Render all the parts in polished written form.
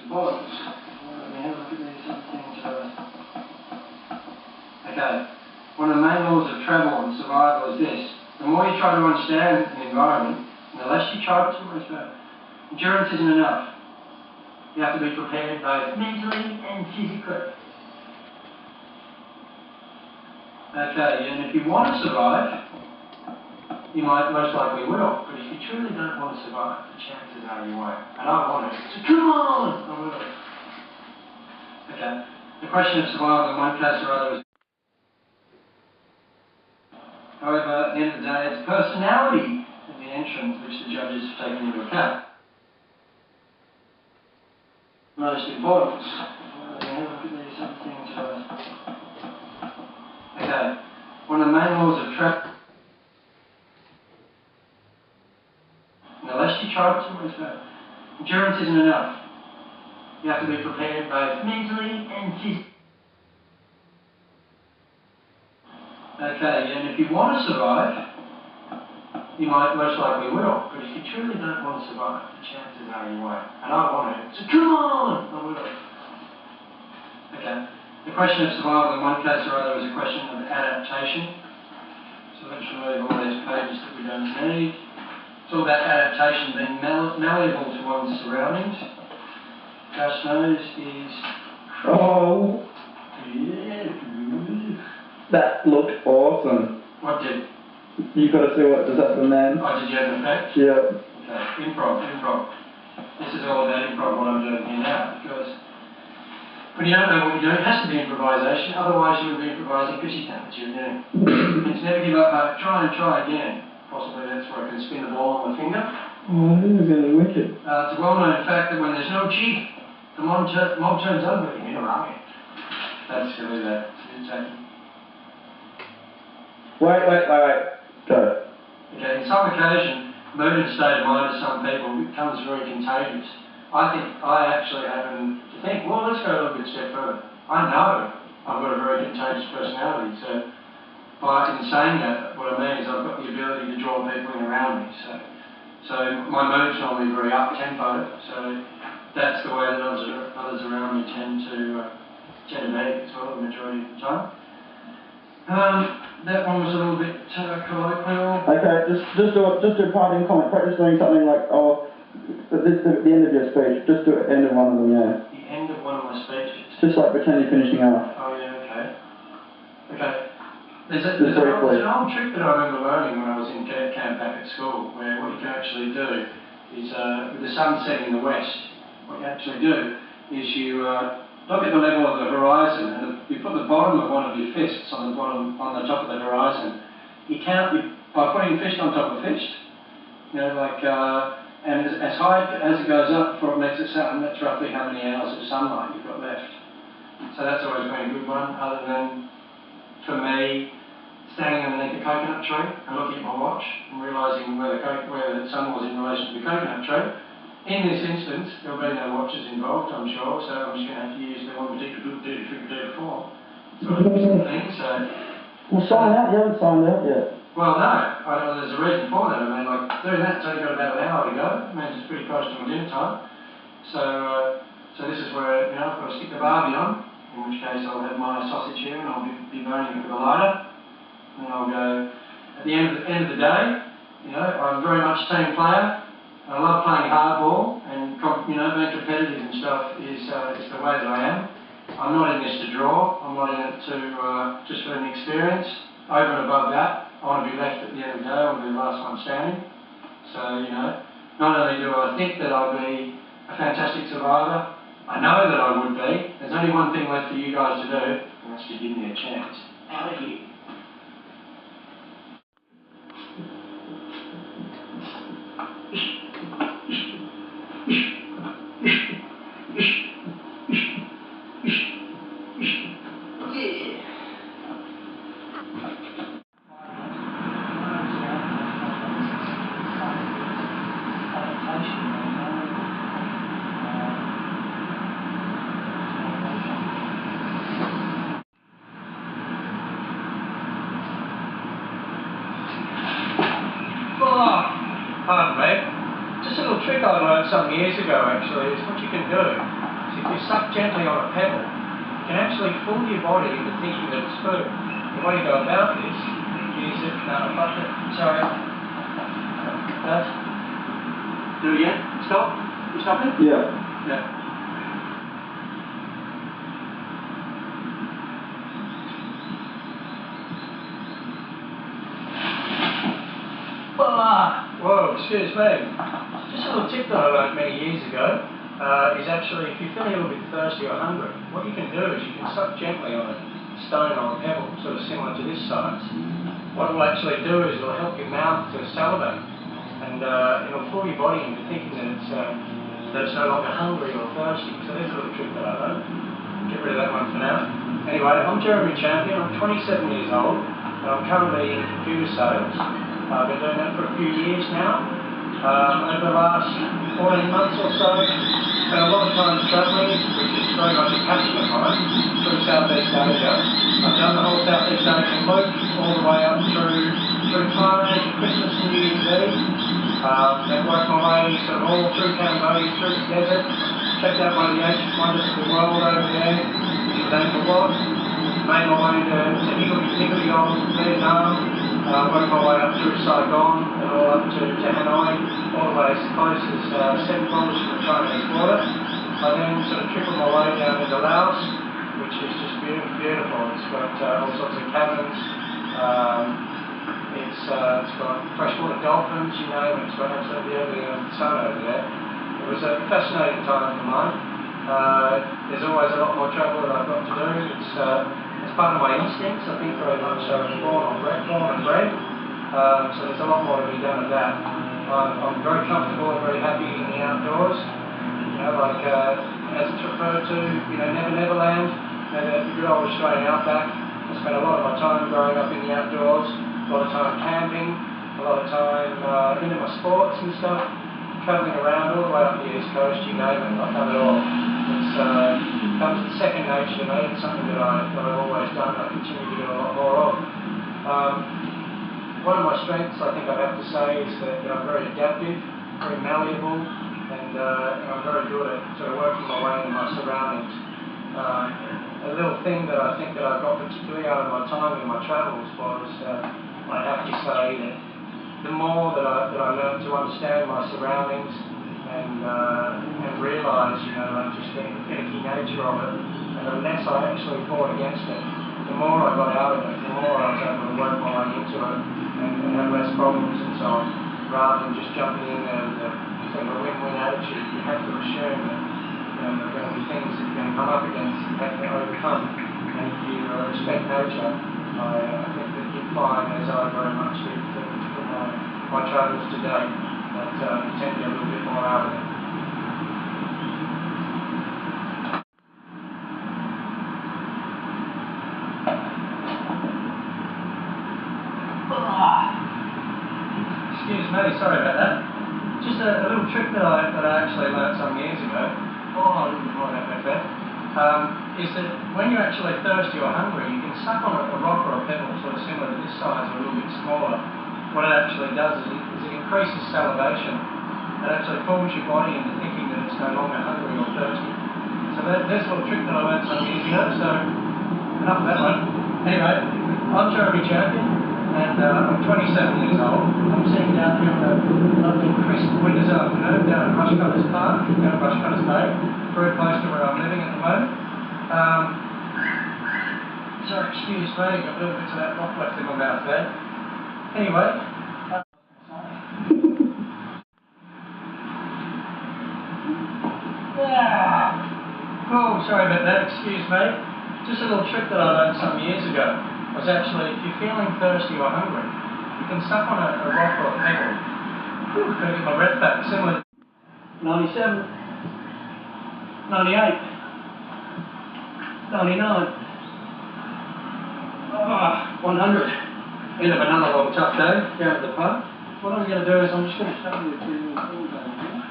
bottles. Let me have a look at these other things. Okay, one of the main laws of travel and survival is this. The more you try to understand an environment, and the less you try to understand. Endurance isn't enough. You have to be prepared both mentally and physically. Okay, and if you want to survive, you might most likely will. But if you truly don't want to survive, the chances are you won't. And I want it. So come on! I will. Okay. The question of survival in one case or other is... However, at the end of the day, it's personality of the entrant which the judges have taken into account. Most important. Let me have a look at these other things first. Okay. One of the main laws of travel... And the less you try to understand, endurance isn't enough. You have to be prepared both mentally and physically. Okay, and if you want to survive, you might most likely will. But if you truly don't want to survive, the chances are you won't. And I want it. So come on! I will. Okay. The question of survival in one case or other is a question of adaptation. So let's remove all these pages that we don't need. It's all about adaptation, being malleable to one's surroundings. Josh knows is... Oh! Yeah. That looked awesome. What did? You got to see what just happened then. Oh, did you have an effect? Yeah. Okay, improv. This is all about improv, what I'm doing here now, because when you don't know what you're doing, it has to be improvisation, otherwise you would be improvising because you know what you're doing. It's never give up, hope. Try and try again. Possibly that's where I can spin the ball on my finger. Oh, this is going to be wicked. It's a well-known fact that when there's no cheat, the mob turns ugly in a army. That's silly, that. Wait. Go. Okay, in some occasion, mood and state of mind of some people becomes very contagious. I actually happen to think, well, let's go a little bit step further. I know I've got a very contagious personality, so in saying that, what I mean is I've got the ability to draw people in around me. So my mood's normally very up-tempo, so that's the way that others around me tend to be as well the majority of the time. That one was a little bit colloquial. Okay, just do a parting comment. Practice doing something like, this at the end of your speech. Just do it at the end of one of them, yeah. The end of one of my speeches? Just like pretend you're finishing off. Oh yeah, okay. There's an old trick that I remember learning when I was in cadet camp back at school, where what you can actually do is, with the sun setting in the west, what you actually do is you look at the level of the horizon, and you put the bottom of one of your fists on the top of the horizon. You count by putting fist on top of fist, and as high as it goes up before it meets the sun, that's roughly how many hours of sunlight you've got left. So that's always been a good one, other than, for me, standing underneath a coconut tree and looking at my watch and realising where the sun was in relation to the coconut tree. In this instance, there'll be no watches involved, I'm sure, so I'm just going to have to use the one particular four sort of thing. So, well, sign out. You haven't signed out yet. Well, no. There's a reason for that. I mean, like, doing that's only got about an hour to go. It means it's pretty close to my dinner time. So this is where, I've got to stick the barbie on, in which case I'll have my sausage here and I'll be burning it with a lighter. And I'll go, at the end of the day, I'm very much a team player. I love playing hardball, and being competitive and stuff is the way that I am. I'm not in this to draw. I'm not in it to just for an experience. Over and above that, I want to be left at the end of the day. I want to be the last one standing. So not only do I think that I'd be a fantastic survivor, I know that I would be. There's only one thing left for you guys to do, and that's to give me a chance. Out of here. Pardon me. Just a little trick I learned some years ago, actually, is what you can do if you suck gently on a pebble, you can actually fool your body into thinking that it's food. The way you go about this is that, sorry, do it again, stop, you stopping? Yeah. Yeah. Whoa, excuse me. Just a little tip that I learned many years ago is actually if you're feeling a little bit thirsty or hungry, what you can do is you can suck gently on a stone or a pebble, sort of similar to this size. What it will actually do is it will help your mouth to salivate, and it'll fool your body into thinking that it's no longer hungry or thirsty. So there's a little trick that I learned. Get rid of that one for now. Anyway, I'm Jeremy Champion, I'm 27 years old, and I'm currently in computer sales. I've been doing that for a few years now. Over the last 14 months or so, spent a lot of time travelling, which is very much a passion of mine, through Southeast Asia. I've done the whole Southeast Asian loop, all the way up through Thailand, Christmas and New Year's Eve. Then worked my way sort of all through Cambodia, through the desert, checked out one of the ancient wonders of the world over there, which is Angkor Wat. Made my way to Higginsville, Vietnam. Worked my way up through Saigon and all up to Hanoi, all the way as close as 7 kilometres from the Chinese border. I then sort of trickled my way down into Laos, which is just beautiful. It's got all sorts of caverns. It's got freshwater dolphins, you know, and it's got absolutely everything under the sun over there. It was a fascinating time for mine. There's always a lot more travel that I've got to do. It's part of my instincts. I think very much I was born and bred. So there's a lot more to be done of that. I'm very comfortable and very happy in the outdoors. You know, like as it's referred to, you know, Neverland, the good old Australian outback. I spent a lot of my time growing up in the outdoors, a lot of time camping, a lot of time into my sports and stuff, travelling around all the way up the East Coast, you name it, I've done it all. It comes second nature to me. It's something that I've always done and I continue to do a lot more of. One of my strengths, I think I have to say, is that I'm very adaptive, very malleable, and I'm very good at sort of working my way into my surroundings. A little thing that I think that I got particularly out of my time in my travels was, I have to say that the more that I learned to understand my surroundings and realise, you know, like just the finicky nature of it, and the less I actually fought against it, the more I got out of it, the more I was able to work my way into it and have less problems and so on, rather than just jumping in there with a sort of a win-win attitude. You have to assume that, you know, there are going to be things that you're going to come up against and have to overcome. And if you respect nature, I think that you find, as I very much did through my travels today, that you tend to get a little bit more out of it. Excuse me, sorry about that. Just a little trick that I actually learnt some years ago. I didn't quite have that. Is that when you're actually thirsty or hungry, you can suck on a rock or a pebble, sort of similar to this size or a little bit smaller. What it actually does is it increases salivation. It actually fools your body into thinking that it's no longer hungry or thirsty. So there's a little trick that I learned some years ago, so enough of that one. Anyway, I'm Jeremy Champion, and I'm 27 years old. I'm sitting down here on a lovely crisp winter's afternoon down at Rushcutters Park, down at Rushcutters Bay, very close to where I'm living at the moment. So excuse me, got a little bit of that rock left in my mouth there. Anyway. Oh, sorry about that, excuse me. Just a little trick that I learned some years ago was actually, if you're feeling thirsty or hungry, you can suck on a rock or a pebble. Gotta get my breath back, similar to 97, 98, 99, 100. End of another long tough day down at the pub. What I'm going to do is I'm just going to show you a few things over here.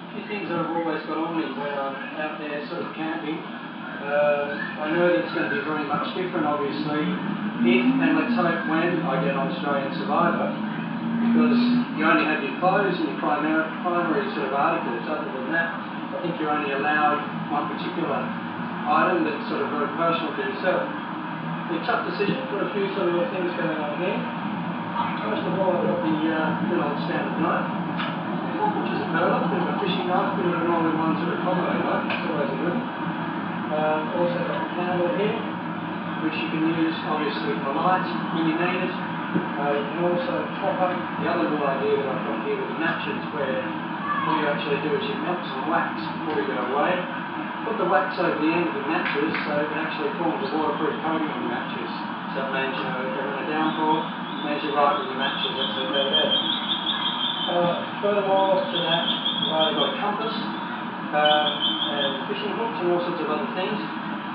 A few things that I've always got on me when I'm out there sort of camping. I know that it's going to be very much different, obviously, if, and let's hope when, I get on Australian Survivor, because you only have your clothes and your primary sort of articles. Other than that, I think you're only allowed one particular item that's sort of very personal to yourself. It's a tough decision, got a few sort of things going on here. First of all, I've got the good old standard knife, which is a curler, a bit of a fishing knife, a bit of an all-in-one sort of combo knife, it's always a good one. Also got the candle here, which you can use obviously for light when you need it. You can also top up. The other little idea that I've got here with the matches, where all you actually do is you melt some wax before you go away. Put the wax over the end of the matches so it actually forms a waterproof coating on the matches. So it means, you know, if they're in a downpour, it means you're right with your matches as they go there. Furthermore to that, I've got a compass and fishing hooks and all sorts of other things.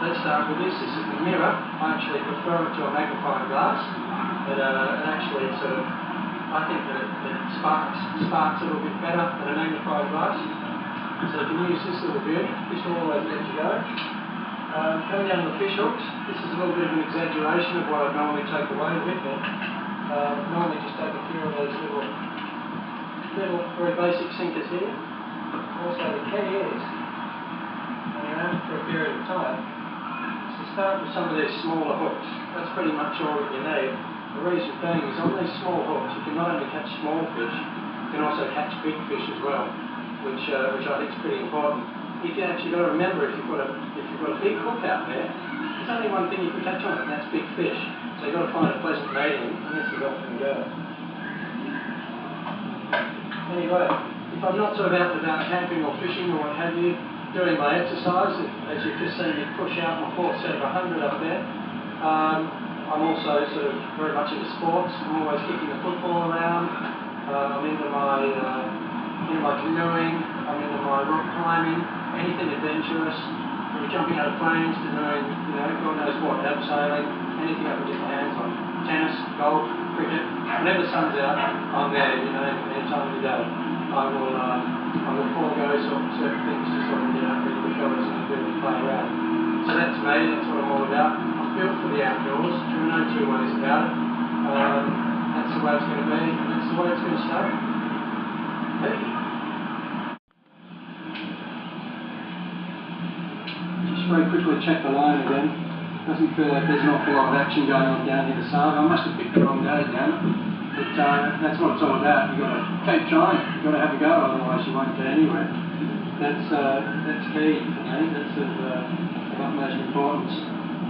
Let's start with this. This is the mirror. I actually prefer it to a magnifying glass. It actually sort of, I think that it sparks a little bit better than a magnifying glass. So you can use this little beauty. This will always let you go. Coming down to the fish hooks, this is a little bit of an exaggeration of what I'd normally take away with me. Normally just take a few of those little very basic sinkers here. Also the key is, for a period of time, to start with some of these smaller hooks. That's pretty much all that you need. The reason being is on these small hooks you can not only catch small fish, you can also catch big fish as well, which I think is pretty important. You can actually got to remember if you've got a big hook out there, there's only one thing you can catch on it, and that's big fish. So you've got to find a pleasant medium, and this is often go. Anyway, if I'm not sort of out and about camping or fishing or what have you, doing my exercise, as you've just seen me push out my fourth set of 100 up there, I'm also sort of very much into sports. I'm always kicking the football around. I'm into my canoeing. I'm into my rock climbing. Anything adventurous. From jumping out of planes to doing, you know, God knows what, abseiling. Anything I can get my hands on. Tennis, golf, cricket. Whenever the sun's out, I'm there. You know, any time of the day. I will forego certain things to sort of get up with the fellas and do and play around. So that's me. That's what I'm all about. Built for the outdoors, there are no two ways about it. That's the way it's going to be, and that's the way it's going to stay. Just very quickly check the line again. Doesn't feel like there's an awful lot of action going on down here this side. I must have picked the wrong day down, but that's what it's all about. You've got to keep trying. You've got to have a go, otherwise you won't get anywhere. That's key for me. That's of utmost importance.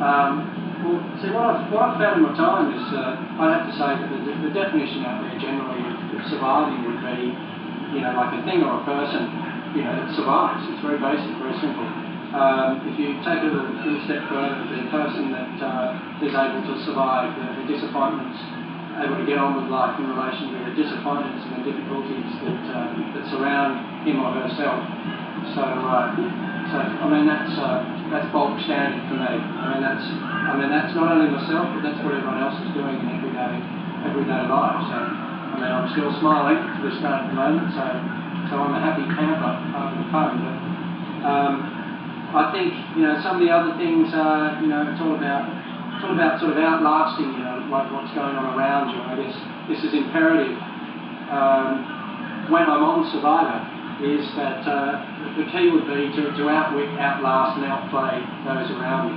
Well, see, what I've found in my time is, I'd have to say that the definition out there generally of surviving would be, you know, like a thing or a person, you know, that survives. It's very basic, very simple. If you take it a little step further, the person that is able to survive the disappointments, able to get on with life in relation to the disappointments and the difficulties that surround him or herself. So I mean, that's bulk standard for me. I mean that's not only myself, but that's what everyone else is doing in everyday life. So I mean, I'm still smiling to this day at the moment. So I'm a happy camper over the phone. But I think, you know, some of the other things are, you know, it's all about sort of outlasting, you know, like what's going on around you. I guess this is imperative when I'm on Survivor. Is that the key would be to outwit, outlast and outplay those around me.